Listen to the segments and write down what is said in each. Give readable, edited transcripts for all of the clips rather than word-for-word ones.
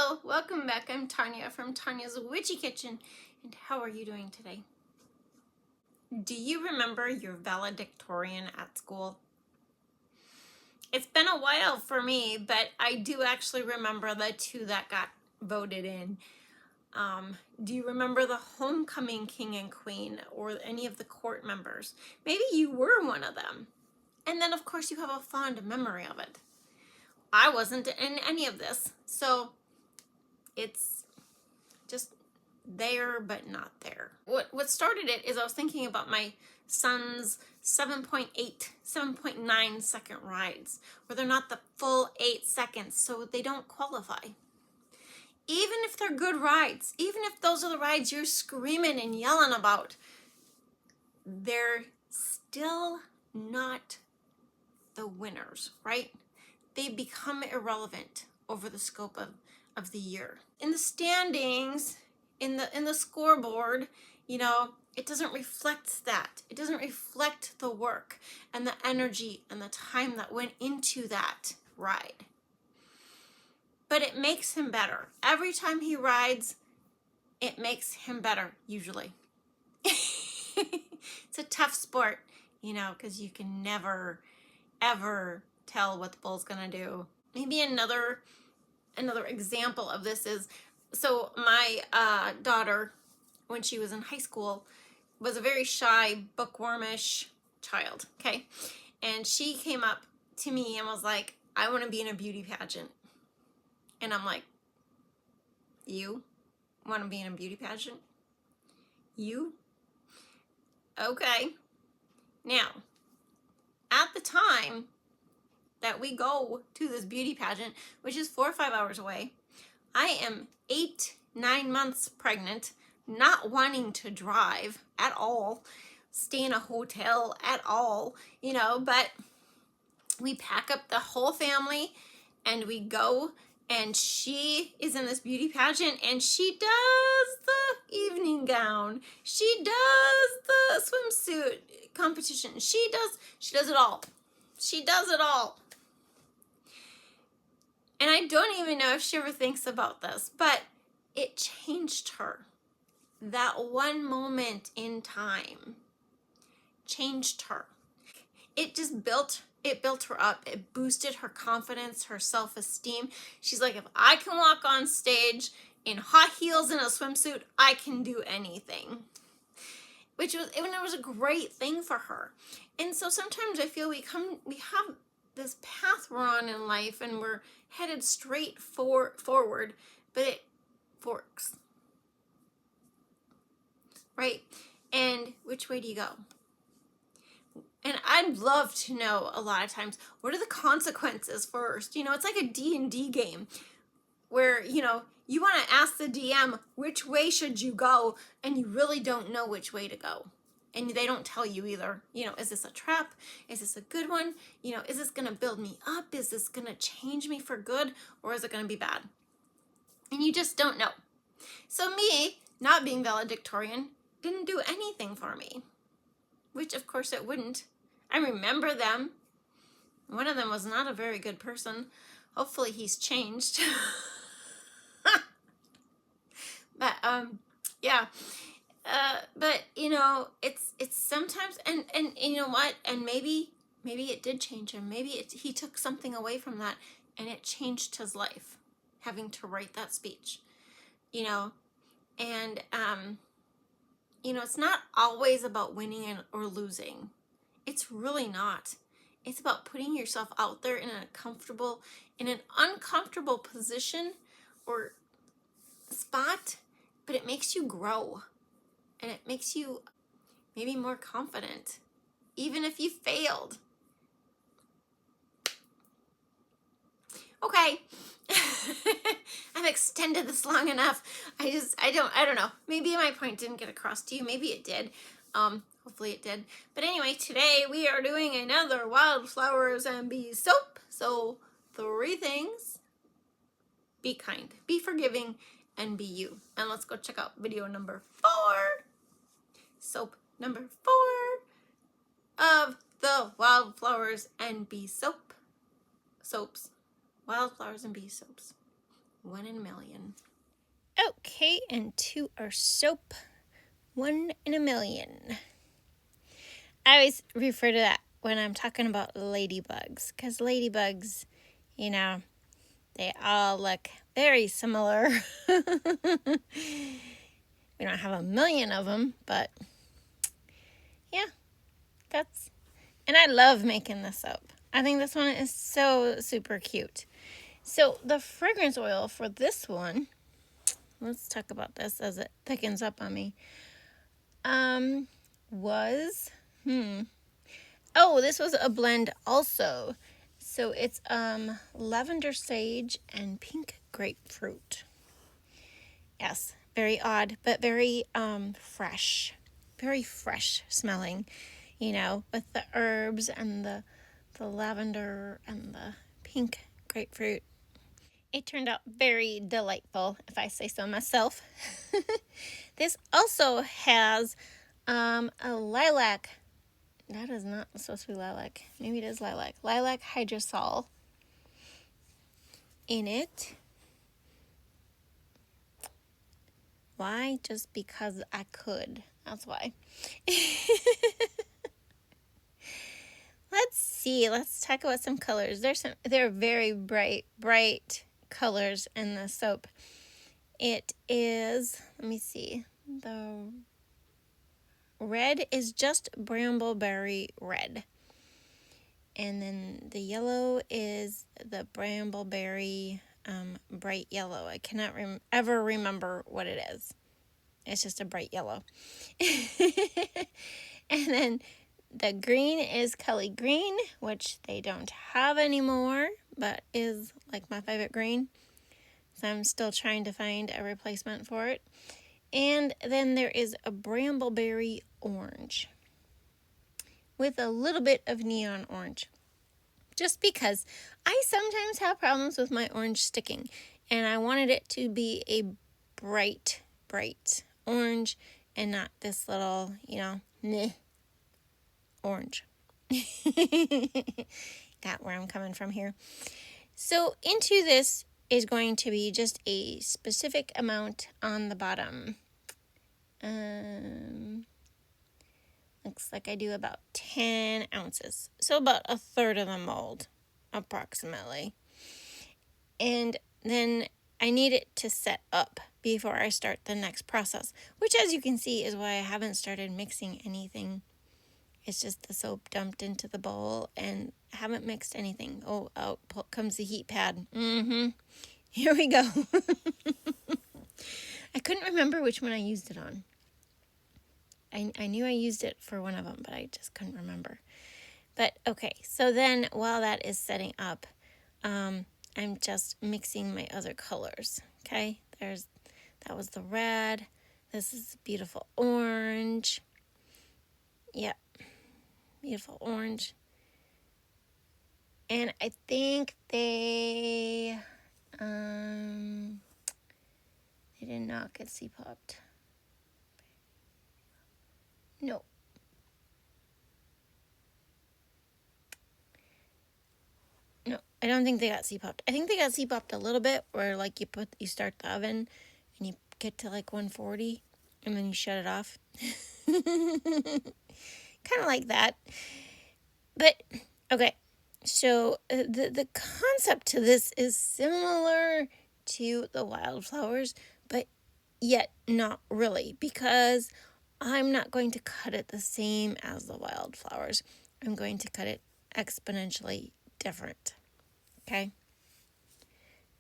Hello, welcome back. I'm Tonya from Tonya's Witchy Kitchen, and how are you doing today? Do you remember your valedictorian at school? It's been a while for me, but I do actually remember the two that got voted in. Do you remember the homecoming king and queen or any of the court members? Maybe you were one of them. And then, of course, you have a fond memory of it. I wasn't in any of this, so it's just there but not there. What started it is I was thinking about my son's 7.8, 7.9 second rides, where they're not the full 8 seconds, so they don't qualify. Even if they're good rides, even if those are the rides you're screaming and yelling about, they're still not the winners, right? They become irrelevant over the scope of the year. In the standings, in the scoreboard, it doesn't reflect that. It doesn't reflect the work and the energy and the time that went into that ride. But it makes him better. Every time he rides, it makes him better, usually. It's a tough sport, because you can never, ever tell what the bull's gonna do. Maybe another example of this is, so my daughter, when she was in high school, was a very shy, bookwormish child, okay? And she came up to me and was like, I want to be in a beauty pageant. And I'm like, you want to be in a beauty pageant? You? Okay. Now, at the time that we go to this beauty pageant, which is 4 or 5 hours away, I am 8-9 months pregnant, not wanting to drive at all, stay in a hotel at all, but we pack up the whole family and we go, and she is in this beauty pageant and she does the evening gown. She does the swimsuit competition. She does it all. She does it all. And I don't even know if she ever thinks about this, but it changed her. That one moment in time changed her. It built her up. It boosted her confidence, her self-esteem. She's like, if I can walk on stage in high heels and a swimsuit, I can do anything. It was a great thing for her. And so sometimes I feel we have this path we're on in life and we're headed straight forward, but it forks, right? And which way do you go? And I'd love to know a lot of times, what are the consequences first? It's like a D&D game where, you want to ask the DM, which way should you go? And you really don't know which way to go. And they don't tell you either. Is this a trap? Is this a good one? Is this going to build me up? Is this going to change me for good? Or is it going to be bad? And you just don't know. So me, not being valedictorian, didn't do anything for me. Which, of course, it wouldn't. I remember them. One of them was not a very good person. Hopefully he's changed. But, yeah. But it's sometimes, and you know what, and maybe it did change him. Maybe he took something away from that and it changed his life, having to write that speech, and it's not always about winning or losing. It's really not. It's about putting yourself out there in an uncomfortable position or spot, but it makes you grow. And it makes you maybe more confident, even if you failed. Okay, I've extended this long enough. I don't know. Maybe my point didn't get across to you. Maybe it did. Hopefully it did. But anyway, today we are doing another Wildflowers and Bees soap. So 3 things: be kind, be forgiving, and be you. And let's go check out video number 4. Soap number 4 of the Wildflowers and Bee soaps. Wildflowers and Bee soaps. 1 in a million. Okay, and to our soap, 1 in a million. I always refer to that when I'm talking about ladybugs, because ladybugs, you know, they all look very similar. We don't have a million of them, but yeah, and I love making this soap. I think this one is so super cute. So the fragrance oil for this one, let's talk about this as it thickens up on me, was, this was a blend also. So it's lavender sage and pink grapefruit. Yes, very odd, but very fresh. Very fresh smelling, with the herbs and the lavender and the pink grapefruit. It turned out very delightful, if I say so myself. This also has a lilac. That is not supposed to be lilac. Maybe it is lilac. Lilac hydrosol in it. Why? Just because I could. That's why. Let's see. Let's talk about some colors. They're very bright colors in the soap. It is, let me see. The red is just brambleberry red. And then the yellow is the brambleberry bright yellow. I cannot ever remember what it is. It's just a bright yellow. And then the green is Kelly green, which they don't have anymore, but is like my favorite green. So I'm still trying to find a replacement for it. And then there is a brambleberry orange with a little bit of neon orange. Just because I sometimes have problems with my orange sticking, and I wanted it to be a bright orange and not this little, meh orange. Got where I'm coming from here. So into this is going to be just a specific amount on the bottom. Looks like I do about 10 ounces. So about a third of the mold, approximately. And then I need it to set up before I start the next process, which, as you can see, is why I haven't started mixing anything. It's just the soap dumped into the bowl and haven't mixed anything. Oh, out comes the heat pad. Here we go. I couldn't remember which one I used it on. I knew I used it for one of them, but I just couldn't remember. But okay, so then while that is setting up, I'm just mixing my other colors. Okay, that was the red. This is beautiful orange. Yep, beautiful orange. And I think they did not get C-popped. No. No, I don't think they got C-popped. I think they got C-popped a little bit, where like you start the oven and you get to like 140 and then you shut it off. Kind of like that. But okay, so the concept to this is similar to the Wildflowers, but yet not really, because I'm not going to cut it the same as the Wildflowers. I'm going to cut it exponentially different. Okay?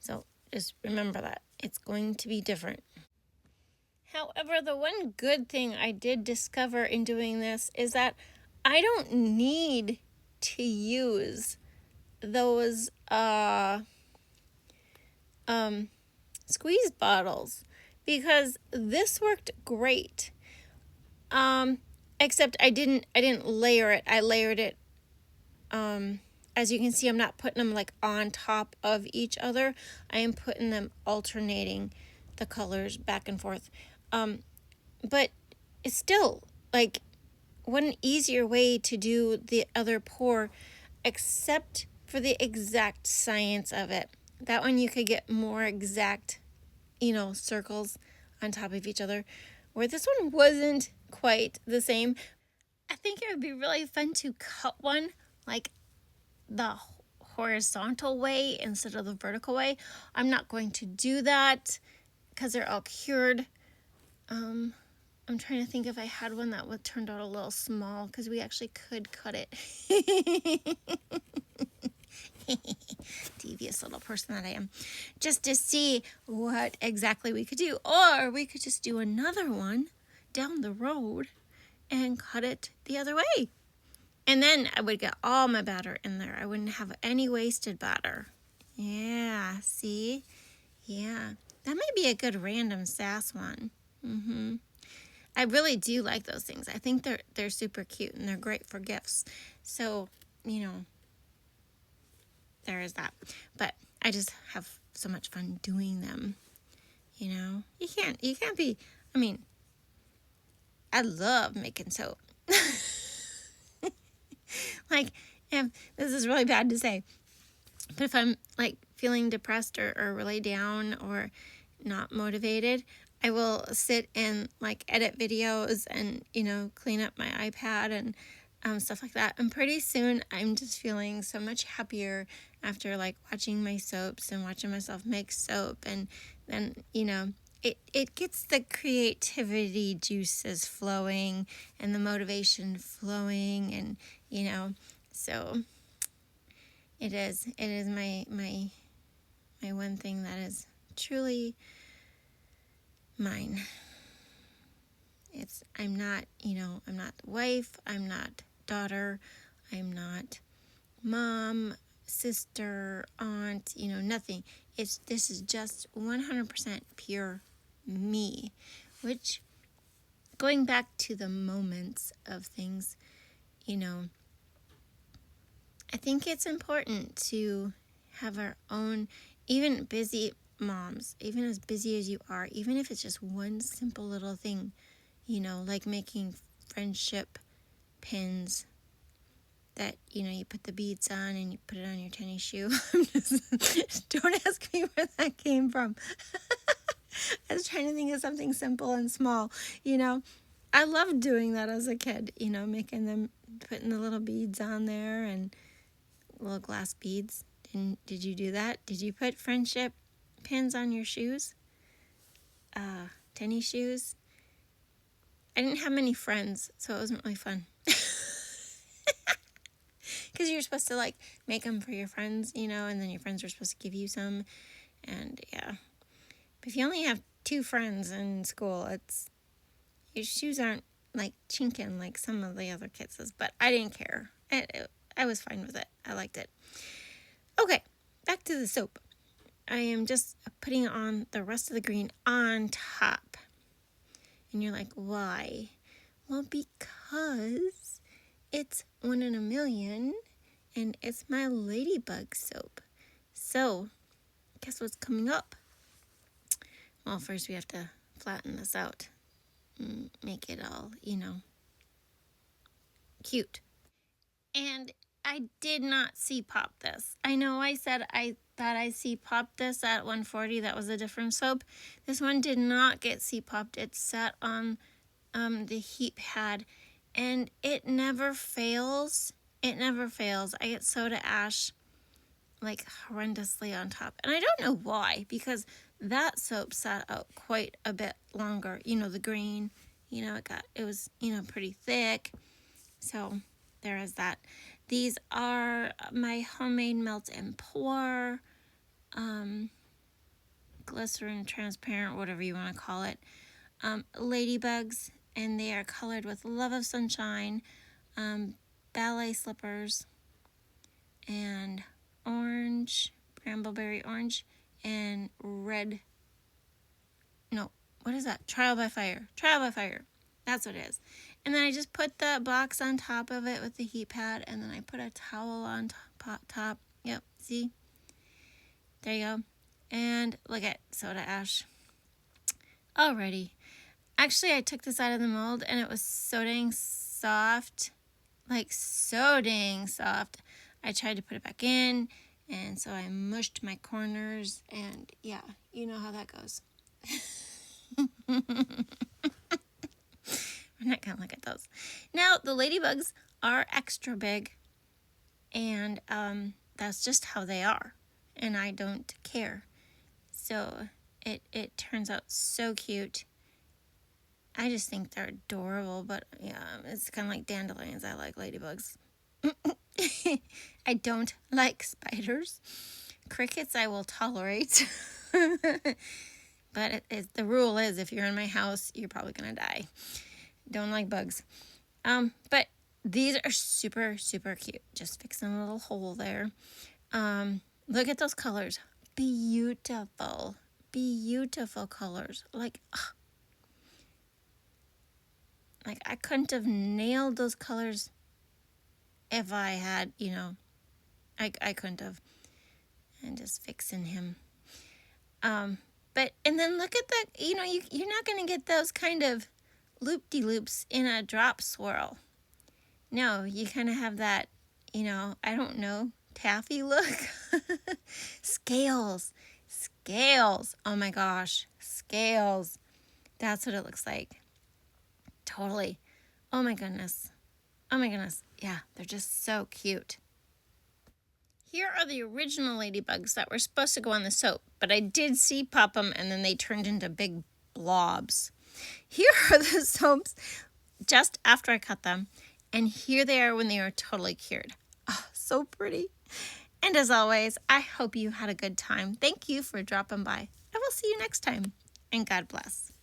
So just remember that. It's going to be different. However, the one good thing I did discover in doing this is that I don't need to use those squeeze bottles, because this worked great. Except I didn't layer it. I layered it. As you can see, I'm not putting them like on top of each other. I am putting them alternating the colors back and forth. But it's still like one easier way to do the other pour, except for the exact science of it. That one you could get more exact, circles on top of each other, where this one wasn't quite the same. I think it would be really fun to cut one like the horizontal way instead of the vertical way. I'm not going to do that because they're all cured. I'm trying to think if I had one that would turned out a little small, because we actually could cut it. Devious little person that I am. Just to see what exactly we could do. Or we could just do another one down the road and cut it the other way. And then I would get all my batter in there. I wouldn't have any wasted batter. Yeah, see? Yeah. That might be a good random sass one. I really do like those things. I think they're super cute and they're great for gifts. So, there is that. But I just have so much fun doing them. You can't be, I love making soap. Like, if this is really bad to say, but if I'm like feeling depressed or really down or not motivated, I will sit and like edit videos and, clean up my iPad and stuff like that. And pretty soon I'm just feeling so much happier after like watching my soaps and watching myself make soap. And then, it gets the creativity juices flowing and the motivation flowing, and, so it is my one thing that is truly mine. I'm not wife, I'm not daughter, I'm not mom, sister, aunt, nothing. This is just 100% pure me, which, going back to the moments of things, I think it's important to have our own, even busy moms, even as busy as you are, even if it's just one simple little thing, like making friendship pins that, you put the beads on and you put it on your tennis shoe. Don't ask me where that came from. I was trying to think of something simple and small, I loved doing that as a kid, making them, putting the little beads on there and little glass beads. Did you do that? Did you put friendship pins on your shoes? Tennis shoes? I didn't have many friends, so it wasn't really fun. Because you're supposed to like make them for your friends, and then your friends are supposed to give you some. And yeah. But if you only have 2 friends in school, your shoes aren't like chinking like some of the other kids'. But I didn't care. I was fine with it. I liked it. Okay, back to the soap. I am just putting on the rest of the green on top. And you're like, why? Well, because it's 1 in a million and it's my ladybug soap. So, guess what's coming up? Well, first we have to flatten this out. Make it all, cute. And I did not see pop this. I know I said I thought I see popped this at 140. That was a different soap. This one did not get see popped. It sat on the heat pad, and it never fails. It never fails. I get soda ash like horrendously on top, and I don't know why, because that soap sat out quite a bit longer. The green, it was pretty thick. So there is that. These are my homemade melt and pour, glycerin transparent, whatever you want to call it, ladybugs, and they are colored with Love of Sunshine, ballet slippers, and orange, brambleberry orange, and red, no, what is that? Trial by Fire. That's what it is. And then I just put the box on top of it with the heat pad, and then I put a towel on top. Yep, see? There you go. And look at soda ash. Alrighty. Actually, I took this out of the mold, and it was so dang soft. Like, so dang soft. I tried to put it back in, And so I mushed my corners, and yeah, you know how that goes. We're not going to look at those. Now, the ladybugs are extra big, and that's just how they are, and I don't care. So it turns out so cute. I just think they're adorable, but yeah, it's kind of like dandelions. I like ladybugs. I don't like spiders. Crickets I will tolerate. But the rule is if you're in my house, you're probably going to die. Don't like bugs. But these are super, super cute. Just fixing a little hole there. Look at those colors. Beautiful. Beautiful colors. Like I couldn't have nailed those colors if I had, I couldn't have. And just fixing him. But, and then look at the, you're not going to get those kind of loop-de-loops in a drop swirl. No, you kind of have that, I don't know, taffy look. Scales. Oh my gosh, scales. That's what it looks like. Totally. Oh my goodness. Yeah, they're just so cute. Here are the original ladybugs that were supposed to go on the soap, but I did see pop them and then they turned into big blobs. Here are the soaps just after I cut them, and here they are when they are totally cured. Oh, so pretty. And as always, I hope you had a good time. Thank you for dropping by. I will see you next time, and God bless.